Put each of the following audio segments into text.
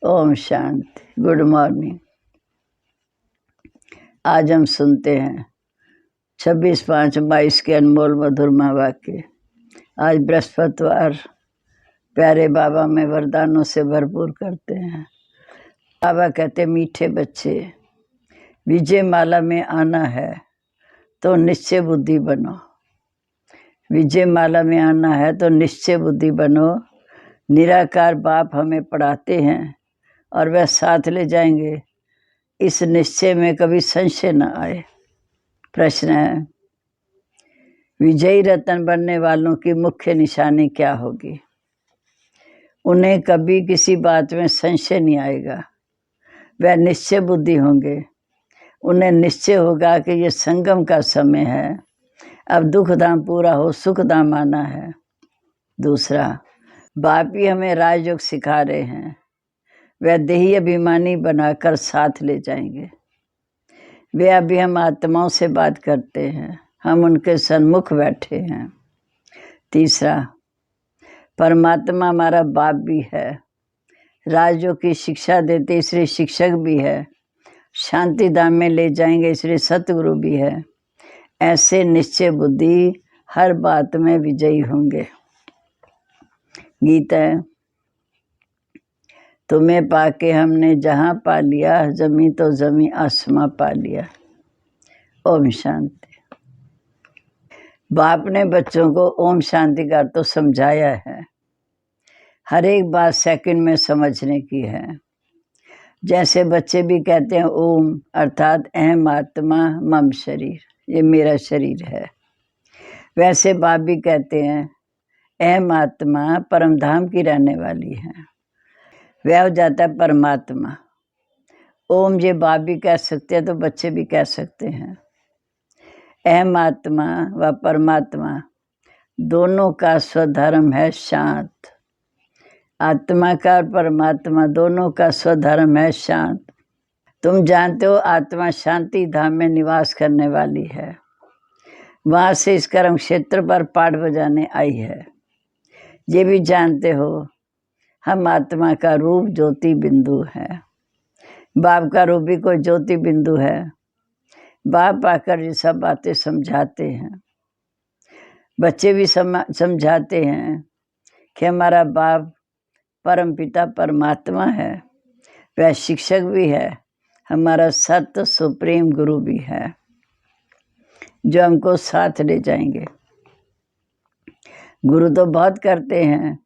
Om Shanti. Good morning. आज हम सुनते हैं 26/5/22 के अनमोल मधुर वाक्य। आज बृहस्पतिवार प्यारे बाबा में वरदानों से भरपूर करते हैं। बाबा कहते, मीठे बच्चे, विजय माला में आना है तो निश्चय बुद्धि बनो। विजय माला में आना है तो निश्चय बुद्धि बनो। निराकार बाप हमें पढ़ाते हैं और वह साथ ले जाएंगे, इस निश्चय में कभी संशय न आए। प्रश्न है, विजयी रत्न बनने वालों की मुख्य निशानी क्या होगी? उन्हें कभी किसी बात में संशय नहीं आएगा। वह निश्चय बुद्धि होंगे। उन्हें निश्चय होगा कि ये संगम का समय है, अब दुख धाम पूरा हो, सुख धाम आना है। दूसरा, बाप ही हमें राजयोग सिखा रहे हैं। वह देही अभिमानी बनाकर साथ ले जाएंगे। वे अभी हम आत्माओं से बात करते हैं, हम उनके सन्मुख बैठे हैं। तीसरा, परमात्मा हमारा बाप भी है, राजयोग की शिक्षा देते इसलिए शिक्षक भी है, शांति धाम में ले जाएंगे इसलिए सतगुरु भी है। ऐसे निश्चय बुद्धि हर बात में विजयी होंगे। गीता है, तुम्हें पाके हमने जहाँ पा लिया, जमी तो जमी आसमां पा लिया। ओम शांति। बाप ने बच्चों को ओम शांति का तो समझाया है। हर एक बात सेकंड में समझने की है। जैसे बच्चे भी कहते हैं ओम अर्थात अहम आत्मा मम शरीर, ये मेरा शरीर है, वैसे बाप भी कहते हैं अहम आत्मा परम धाम की रहने वाली है। वह हो जाता है परमात्मा। ओम ये बाप भी कह सकते हैं तो बच्चे भी कह सकते हैं। अहम आत्मा व परमात्मा दोनों का स्वधर्म है शांत। आत्मा का और परमात्मा दोनों का स्वधर्म है शांत। तुम जानते हो आत्मा शांति धाम में निवास करने वाली है। वहां से इस कर्म क्षेत्र पर पाठ बजाने आई है। ये भी जानते हो हम आत्मा का रूप ज्योति बिंदु है। बाप का रूप भी कोई ज्योति बिंदु है। बाप आकर ये सब बातें समझाते हैं। बच्चे भी समझाते हैं कि हमारा बाप परम पिता परमात्मा है, वह शिक्षक भी है, हमारा सत्य सुप्रीम गुरु भी है, जो हमको साथ ले जाएंगे। गुरु तो बहुत करते हैं।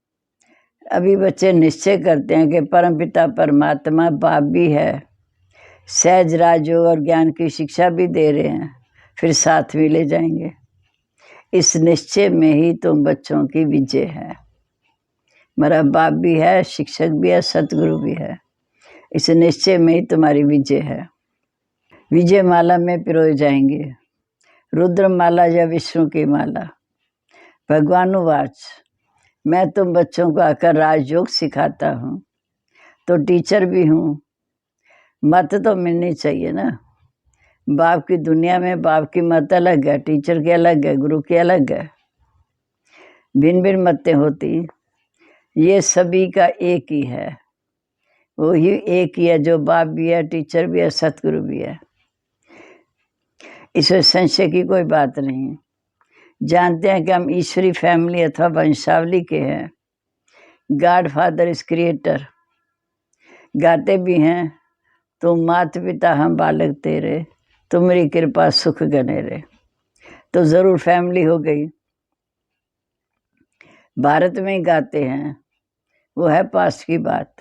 अभी बच्चे निश्चय करते हैं कि परम पिता परमात्मा बाप भी है, सहज राजयोग और ज्ञान की शिक्षा भी दे रहे हैं, फिर साथ में ले जाएंगे। इस निश्चय में ही तुम बच्चों की विजय है। मेरा बाप भी है, शिक्षक भी है, सतगुरु भी है। इस निश्चय में ही तुम्हारी विजय है। विजय माला में पिरोए जाएंगे, रुद्र माला या विष्णु की माला। भगवानुवाच, मैं तुम बच्चों को आकर राजयोग सिखाता हूँ, तो टीचर भी हूँ। मत तो मिलनी चाहिए ना। बाप की दुनिया में बाप की मत अलग है, टीचर की अलग है, गुरु की अलग है, भिन्न भिन्न मतें होती। ये सभी का एक ही है, वही एक ही है जो बाप भी है, टीचर भी है, सतगुरु भी है। इसमें संशय की कोई बात नहीं। जानते हैं कि हम ईश्वरी फैमिली अथवा वंशावली के हैं। God father is creator. गाते भी हैं, तुम माता पिता हम बालक तेरे, तुम्हारी कृपा सुख गने रे। तो जरूर फैमिली हो गई। भारत में ही गाते हैं, वो है पास्ट की बात।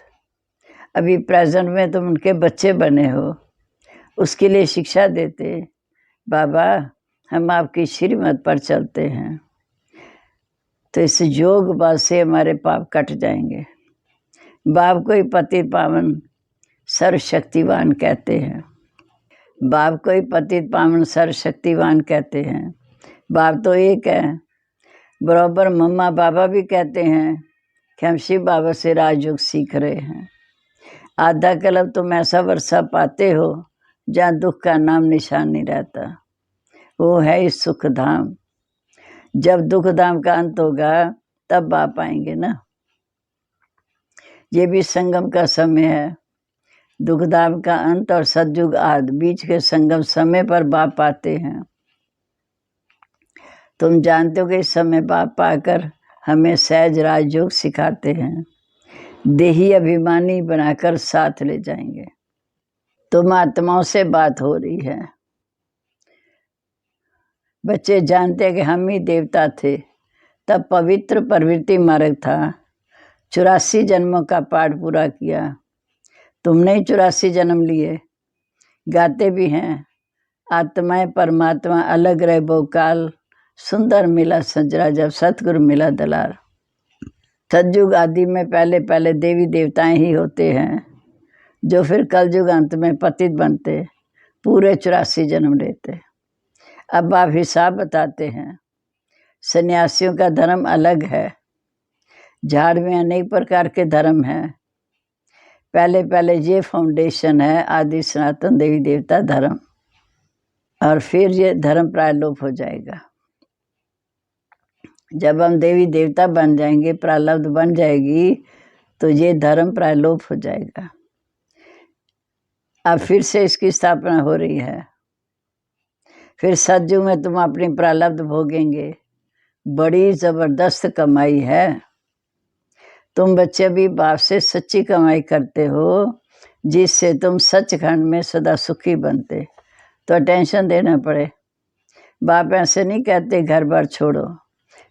अभी प्रेजेंट में तुम उनके बच्चे बने हो, उसके लिए शिक्षा देते, बाबा हम आपकी श्रीमत पर चलते हैं, तो इस योग बात से हमारे पाप कट जाएंगे। बाप को ही पतित पावन सर्वशक्तिवान कहते हैं। बाप को ही पतित पावन सर्वशक्तिवान कहते हैं। बाप तो एक है। बराबर मम्मा बाबा भी कहते हैं कि हम शिव बाबा से राजयोग सीख रहे हैं। आधा कल्प तुम ऐसा वर्षा पाते हो जहाँ दुख का नाम निशान नहीं रहता। वो है इस सुख धाम। जब दुख धाम का अंत होगा तब बाप आएंगे ना। ये भी संगम का समय है। दुखदाम का अंत और सतयुग आदि बीच के संगम समय पर बाप आते हैं। तुम जानते हो कि इस समय बाप आकर हमें सहज राजयोग सिखाते हैं, देही अभिमानी बनाकर साथ ले जाएंगे। तुम आत्माओं से बात हो रही है। बच्चे जानते हैं कि हम ही देवता थे, तब पवित्र प्रवृत्ति मार्ग था। 84 जन्मों का पाठ पूरा किया। तुमने ही 84 जन्म लिए। गाते भी हैं, आत्माएं परमात्मा अलग रहे बहुकाल, सुंदर मिला सजरा जब सतगुरु मिला दलाल। सतयुग आदि में पहले पहले देवी देवताएं ही होते हैं, जो फिर कलयुग अंत में पतित बनते, पूरे 84 जन्म लेते। अब आप हिसाब बताते हैं। सन्यासियों का धर्म अलग है। झाड़ में अनेक प्रकार के धर्म हैं। पहले पहले ये फाउंडेशन है आदि सनातन देवी देवता धर्म, और फिर ये धर्म प्रायलोप हो जाएगा। जब हम देवी देवता बन जाएंगे, प्रारब्ध बन जाएगी, तो ये धर्म प्रायलोप हो जाएगा। अब फिर से इसकी स्थापना हो रही है। फिर सतयुग में तुम अपनी प्रारब्ध भोगेंगे। बड़ी जबरदस्त कमाई है। तुम बच्चे भी बाप से सच्ची कमाई करते हो, जिससे तुम सचखंड में सदा सुखी बनते। तो टेंशन देना पड़े। बाप ऐसे नहीं कहते घर बार छोड़ो,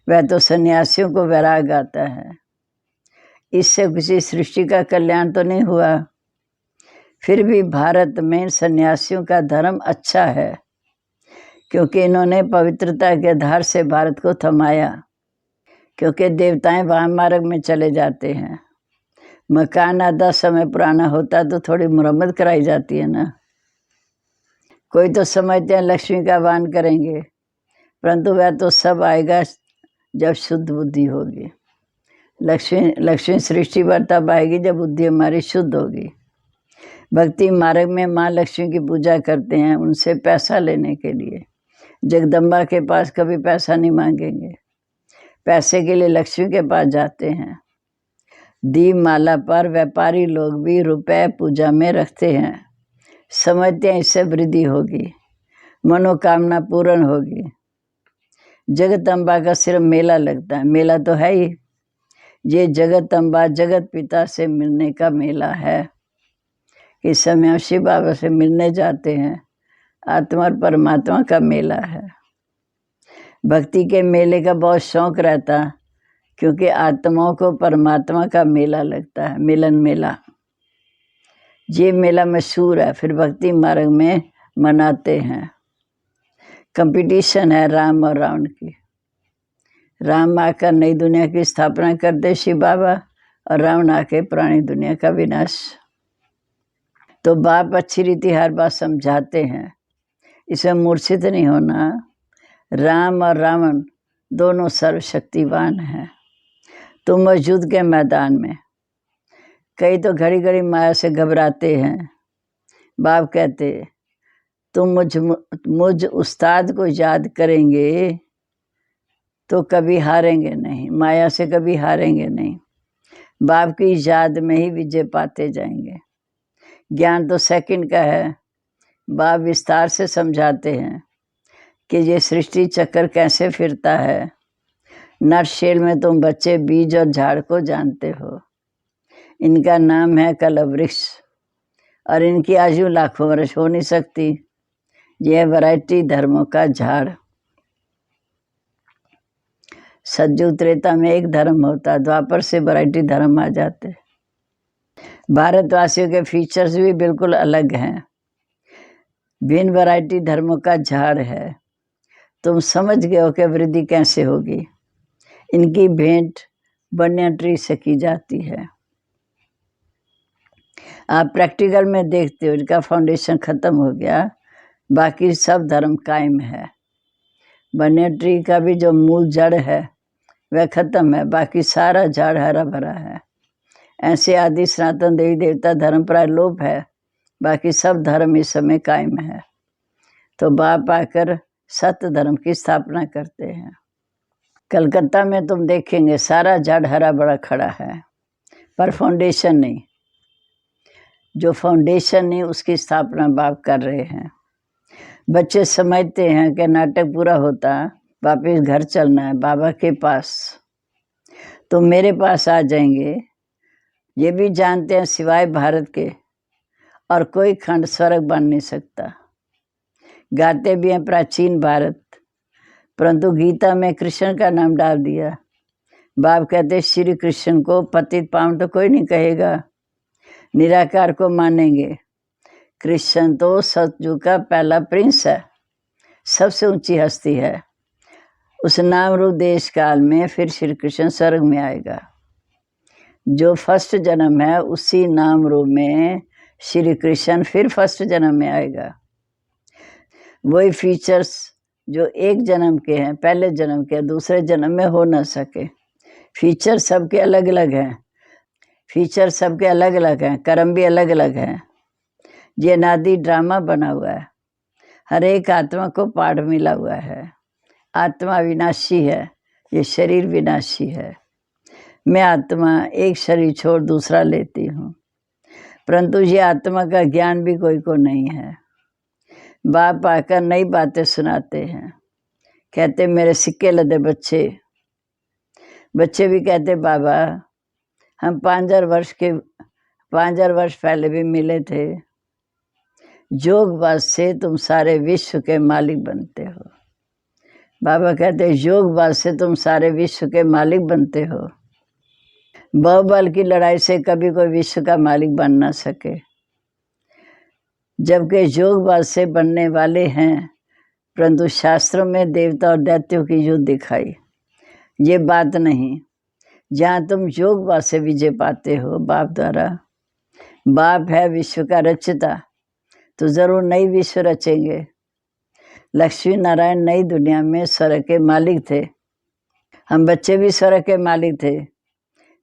वह तो सन्यासियों को वैराग आता है। इससे किसी सृष्टि का कल्याण तो नहीं हुआ। फिर भी भारत में सन्यासियों का धर्म अच्छा है, क्योंकि इन्होंने पवित्रता के आधार से भारत को थमाया। क्योंकि देवताएं वहाँ मार्ग में चले जाते हैं। मकान आधा समय पुराना होता तो थोड़ी मुरम्मत कराई जाती है ना। कोई तो समझते हैं लक्ष्मी का वाहन करेंगे, परंतु वह तो सब आएगा जब शुद्ध बुद्धि होगी। लक्ष्मी सृष्टि पर तब आएगी जब बुद्धि हमारी शुद्ध होगी। भक्ति मार्ग में माँ लक्ष्मी की पूजा करते हैं, उनसे पैसा लेने के लिए। जगदम्बा के पास कभी पैसा नहीं मांगेंगे। पैसे के लिए लक्ष्मी के पास जाते हैं। दीप माला पर व्यापारी लोग भी रुपए पूजा में रखते हैं। समझते हैं इससे वृद्धि होगी, मनोकामना पूर्ण होगी। जगदम्बा का सिर्फ मेला लगता है। मेला तो है ही। ये जगदम्बा जगत पिता से मिलने का मेला है। इस समय शिव बाबा से मिलने जाते हैं। आत्मा और परमात्मा का मेला है। भक्ति के मेले का बहुत शौक रहता, क्योंकि आत्माओं को परमात्मा का मेला लगता है, मिलन मेला। ये मेला मशहूर है। फिर भक्ति मार्ग में मनाते हैं। कंपटीशन है राम और रावण की। राम आकर नई दुनिया की स्थापना कर दे शिव बाबा, और रावण आके पुरानी दुनिया का विनाश। तो बाप अच्छी रीति हर बात समझाते हैं। इसमें मूर्छित नहीं होना। राम और रावण दोनों सर्वशक्तिवान हैं। तुम युद्ध के मैदान में। कई तो घड़ी घड़ी माया से घबराते हैं। बाप कहते, तुम मुझ उस्ताद को याद करेंगे तो कभी हारेंगे नहीं, माया से कभी हारेंगे नहीं। बाप की याद में ही विजय पाते जाएंगे। ज्ञान तो सेकंड का है। बाप विस्तार से समझाते हैं कि ये सृष्टि चक्कर कैसे फिरता है। नटशेल में तुम बच्चे बीज और झाड़ को जानते हो। इनका नाम है कलवृक्ष, और इनकी आयु लाखों वर्ष हो नहीं सकती। यह वैरायटी धर्मों का झाड़। सतयुग त्रेता में एक धर्म होता, द्वापर से वैरायटी धर्म आ जाते। भारतवासियों के फीचर्स भी बिल्कुल अलग हैं। भिन्न वैरायटी धर्मों का झाड़ है। तुम समझ गए हो कि वृद्धि कैसे होगी। इनकी भेंट बनिया ट्री से की जाती है। आप प्रैक्टिकल में देखते हो, इनका फाउंडेशन खत्म हो गया, बाकी सब धर्म कायम है। बनिया ट्री का भी जो मूल जड़ है वह खत्म है, बाकी सारा झाड़ हरा भरा है। ऐसे आदि सनातन देवी देवता धर्म प्रायलोप है, बाकी सब धर्म इस समय कायम है। तो बाप आकर सत्य धर्म की स्थापना करते हैं। कलकत्ता में तुम देखेंगे सारा झाड़ हरा भरा खड़ा है। पर फाउंडेशन नहीं। जो फाउंडेशन नहीं उसकी स्थापना बाप कर रहे हैं। बच्चे समझते हैं कि नाटक पूरा होता वापस घर चलना है बाबा के पास, तो मेरे पास आ जाएंगे। ये भी जानते हैं सिवाय भारत के और कोई खंड स्वर्ग बन नहीं सकता। गाते भी हैं प्राचीन भारत, परंतु गीता में कृष्ण का नाम डाल दिया। बाप कहते श्री कृष्ण को पतित पावन तो कोई नहीं कहेगा, निराकार को मानेंगे। कृष्ण तो सतयुग का पहला प्रिंस है, सबसे ऊंची हस्ती है। उस नाम रूप देश काल में फिर श्री कृष्ण स्वर्ग में आएगा। जो फर्स्ट जन्म है उसी नाम रूप में श्री कृष्ण फिर फर्स्ट जन्म में आएगा। वही फीचर्स जो एक जन्म के हैं, पहले जन्म के, दूसरे जन्म में हो ना सके। फीचर सबके अलग अलग हैं, फीचर सबके अलग अलग हैं, कर्म भी अलग अलग हैं। ये नादी ड्रामा बना हुआ है, हर एक आत्मा को पाठ मिला हुआ है। आत्मा विनाशी है, ये शरीर विनाशी है। मैं आत्मा एक शरीर छोड़ दूसरा लेती हूँ, परंतु ये आत्मा का ज्ञान भी कोई को नहीं है। बाप आकर नई बातें सुनाते हैं, कहते मेरे सिक्के लदे बच्चे। बच्चे भी कहते बाबा हम 5000 वर्ष पहले भी मिले थे। योगवाद से तुम सारे विश्व के मालिक बनते हो। बाबा कहते योगवाद से तुम सारे विश्व के मालिक बनते हो। बहुबल की लड़ाई से कभी कोई विश्व का मालिक बन ना सके, जबकि योगवाद से बनने वाले हैं। परंतु शास्त्रों में देवता और दैत्यों की युद्ध दिखाई, ये बात नहीं। जहाँ तुम योगवाद से विजय पाते हो बाप द्वारा, बाप है विश्व का रचता, तो जरूर नई विश्व रचेंगे। लक्ष्मी नारायण नई दुनिया में स्वर्ग के मालिक थे, हम बच्चे भी स्वर्ग के मालिक थे।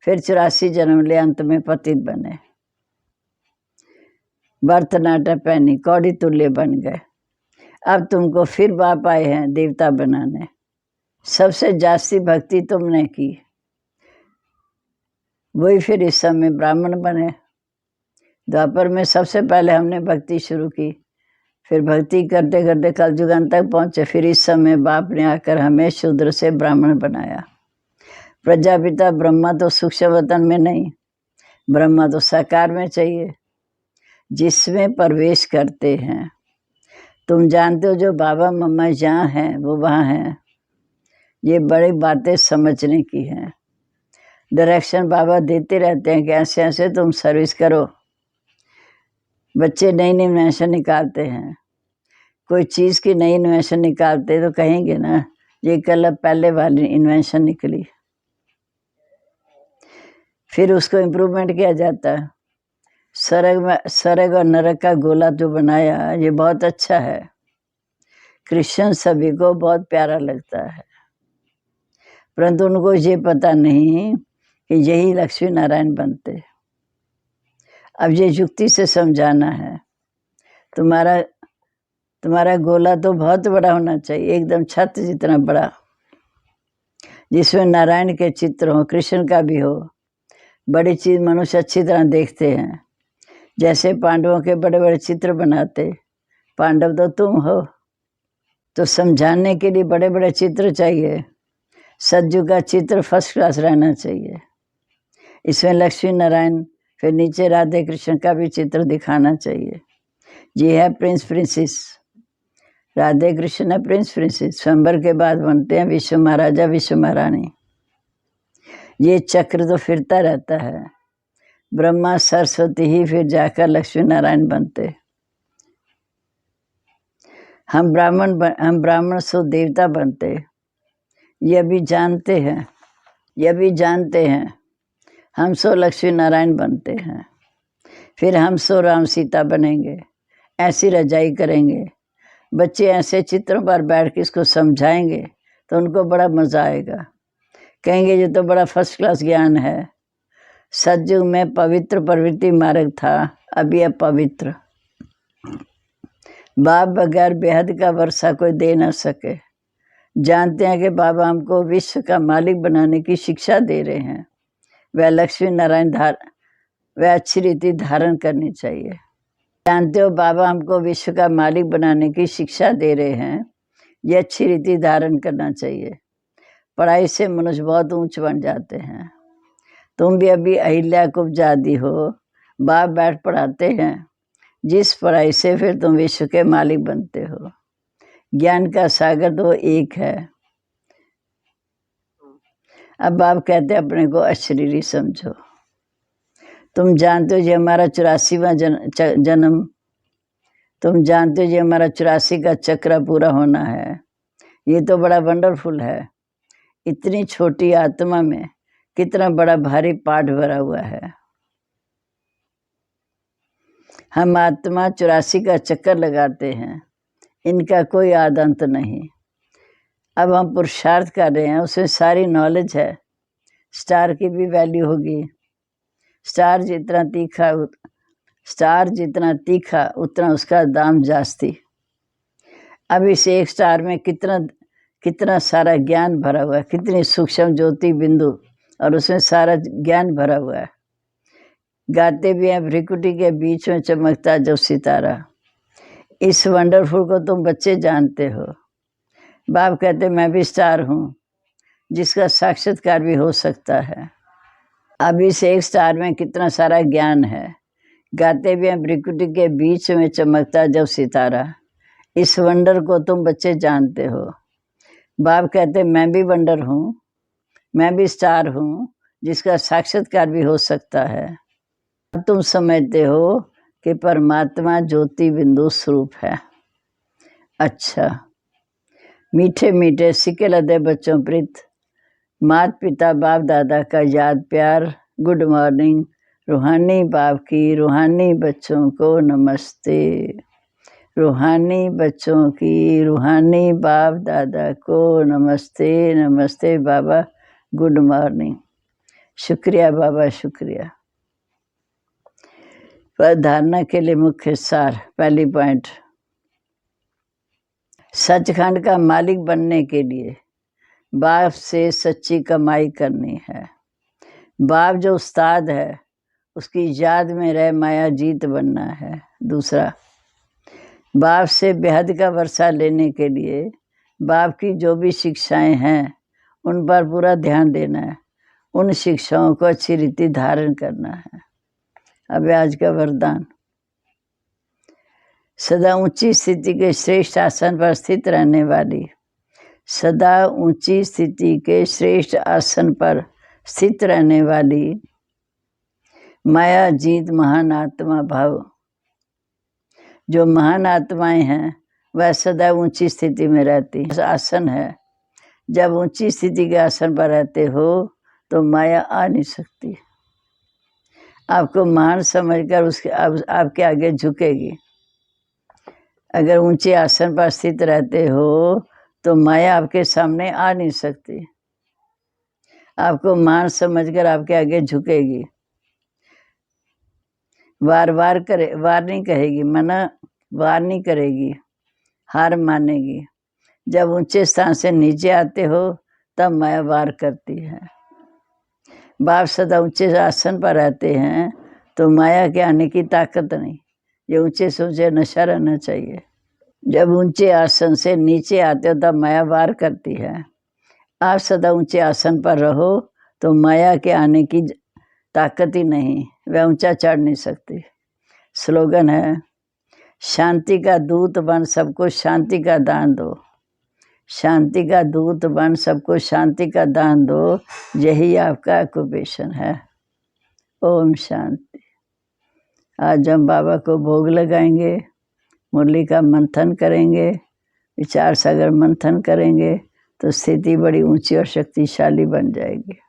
फिर 84 जन्म ले अंत में पतित बने, भरतनाट्य पहनी कौड़ी तुल्य बन गए। अब तुमको फिर बाप आए हैं देवता बनाने। सबसे जास्ती भक्ति तुमने की, वही फिर इस समय ब्राह्मण बने। द्वापर में सबसे पहले हमने भक्ति शुरू की, फिर भक्ति करते करते कलयुग अंत तक पहुँचे। फिर इस समय बाप ने आकर हमें शूद्र से ब्राह्मण बनाया। प्रजापिता ब्रह्मा तो सूक्ष्म वतन में नहीं, ब्रह्मा तो साकार में चाहिए, जिसमें प्रवेश करते हैं। तुम जानते हो जो बाबा मम्मा जहाँ हैं वो वहाँ हैं। ये बड़ी बातें समझने की हैं। डायरेक्शन बाबा देते रहते हैं कि ऐसे ऐसे तुम सर्विस करो। बच्चे नई नई इन्वेंशन निकालते हैं, कोई चीज़ की नई इन्वेंशन निकालते तो कहेंगे ना ये कल पहले वाली इन्वेंशन निकली। फिर उसको इम्प्रूवमेंट किया जाता है। स्वर्ग और नरक का गोला जो बनाया ये बहुत अच्छा है। कृष्ण सभी को बहुत प्यारा लगता है, परंतु उनको ये पता नहीं कि यही लक्ष्मी नारायण बनते। अब ये युक्ति से समझाना है। तुम्हारा गोला तो बहुत बड़ा होना चाहिए, एकदम छत जितना बड़ा, जिसमें नारायण के चित्र हो, कृष्ण का भी हो। बड़ी चीज़ मनुष्य अच्छी तरह देखते हैं, जैसे पांडवों के बड़े बड़े चित्र बनाते। पांडव तो तुम हो, तो समझाने के लिए बड़े बड़े चित्र चाहिए। सज्जू का चित्र फर्स्ट क्लास रहना चाहिए। इसमें लक्ष्मी नारायण, फिर नीचे राधे कृष्ण का भी चित्र दिखाना चाहिए। ये है प्रिंस प्रिंसेस, राधे कृष्ण है प्रिंस प्रिंसेस। स्वयंवर के बाद बनते हैं विश्व महाराजा विश्व महारानी। ये चक्र तो फिरता रहता है। ब्रह्मा सरस्वती ही फिर जाकर लक्ष्मी नारायण बनते। हम ब्राह्मण सो देवता बनते। यह भी जानते हैं हम सो लक्ष्मी नारायण बनते हैं। फिर हम सो राम सीता बनेंगे, ऐसी रजाई करेंगे। बच्चे ऐसे चित्रों पर बैठ के इसको समझाएंगे तो उनको बड़ा मज़ा आएगा। कहेंगे ये तो बड़ा फर्स्ट क्लास ज्ञान है। सतयुग में पवित्र प्रवृत्ति मार्ग था, अभी अपवित्र। बाप बगैर बेहद का वर्षा कोई दे न सके। जानते हैं कि बाबा हमको विश्व का मालिक बनाने की शिक्षा दे रहे हैं। वह लक्ष्मी नारायण वह अच्छी रीति धारण करनी चाहिए। जानते हो बाबा हमको विश्व का मालिक बनाने की शिक्षा दे रहे हैं, ये अच्छी रीति धारण करना चाहिए। पढ़ाई से मनुष्य बहुत ऊंच बन जाते हैं। तुम भी अभी अहिल्या कुब्जादी हो, बाप बैठ पढ़ाते हैं, जिस पढ़ाई से फिर तुम विश्व के मालिक बनते हो। ज्ञान का सागर तो एक है। अब बाप कहते अपने को अशरीरी समझो। तुम जानते हो ये हमारा 84वां जन्म, तुम जानते हो ये हमारा 84 का चक्र पूरा होना है। ये तो बड़ा वंडरफुल है। इतनी छोटी आत्मा में कितना बड़ा भारी पाठ भरा हुआ है। हम आत्मा 84 का चक्कर लगाते हैं, इनका कोई आद अंत नहीं। अब हम पुरुषार्थ कर रहे हैं, उसमें सारी नॉलेज है। स्टार की भी वैल्यू होगी। स्टार जितना तीखा उतना उसका दाम जास्ती। अब इस एक स्टार में कितना सारा ज्ञान भरा हुआ है, कितनी सूक्ष्म ज्योति बिंदु, और उसमें सारा ज्ञान भरा हुआ है। गाते भी हैं भ्रिकुटी के बीच में चमकता जो सितारा। इस वंडरफुल को तुम बच्चे जानते हो। बाप कहते मैं भी स्टार हूँ, जिसका साक्षात्कार भी हो सकता है। अब इस एक स्टार में कितना सारा ज्ञान है। गाते भी हैं भ्रिकुटी के बीच में चमकता जब सितारा। इस वंडर को तुम बच्चे जानते हो। बाप कहते मैं भी वंडर हूँ, मैं भी स्टार हूँ, जिसका साक्षात्कार भी हो सकता है। अब तुम समझते हो कि परमात्मा ज्योति बिंदु स्वरूप है। अच्छा, मीठे मीठे सिके लदे बच्चों प्रीत, माता पिता बाप दादा का याद प्यार, गुड मॉर्निंग। रूहानी बाप की रूहानी बच्चों को नमस्ते। रूहानी बच्चों की रूहानी बाप दादा को नमस्ते। नमस्ते बाबा, गुड मॉर्निंग। शुक्रिया बाबा, शुक्रिया। पर धारणा के लिए मुख्य सार, पहली पॉइंट, सचखंड का मालिक बनने के लिए बाप से सच्ची कमाई करनी है। बाप जो उस्ताद है उसकी याद में रह माया जीत बनना है। दूसरा, बाप से बेहद का वर्षा लेने के लिए बाप की जो भी शिक्षाएं हैं उन पर पूरा ध्यान देना है। उन शिक्षाओं को अच्छी रीति धारण करना है। अब आज का वरदान, सदा ऊंची स्थिति के श्रेष्ठ आसन पर स्थित रहने वाली, सदा ऊंची स्थिति के श्रेष्ठ आसन पर स्थित रहने वाली माया जीत महान आत्मा भाव। जो महान आत्माएं हैं वह सदा ऊंची स्थिति में रहती। आसन है, जब ऊंची स्थिति के आसन पर रहते हो तो माया आ नहीं सकती। आपको महान समझकर उसके आपके आगे झुकेगी। अगर ऊंचे आसन पर स्थित रहते हो तो माया आपके सामने आ नहीं सकती। आपको महान समझकर आपके आगे झुकेगी। वार नहीं कहेगी, मना वार नहीं करेगी, हार मानेगी। जब ऊंचे स्थान से नीचे आते हो तब माया वार करती है। बाप सदा ऊंचे आसन पर रहते हैं तो माया के आने की ताकत नहीं। ये ऊंचे से ऊंचे नशा रहना चाहिए। जब ऊंचे आसन से नीचे आते हो तब माया वार करती है। आप सदा ऊंचे आसन पर रहो तो माया के आने की ताकत ही नहीं, वह ऊंचा चढ़ नहीं सकती। स्लोगन है, शांति का दूत बन सबको शांति का दान दो। शांति का दूत बन सबको शांति का दान दो, यही आपका ऑक्यूपेशन है। ओम शांति। आज हम बाबा को भोग लगाएंगे, मुरली का मंथन करेंगे, विचार सागर मंथन करेंगे तो स्थिति बड़ी ऊंची और शक्तिशाली बन जाएगी।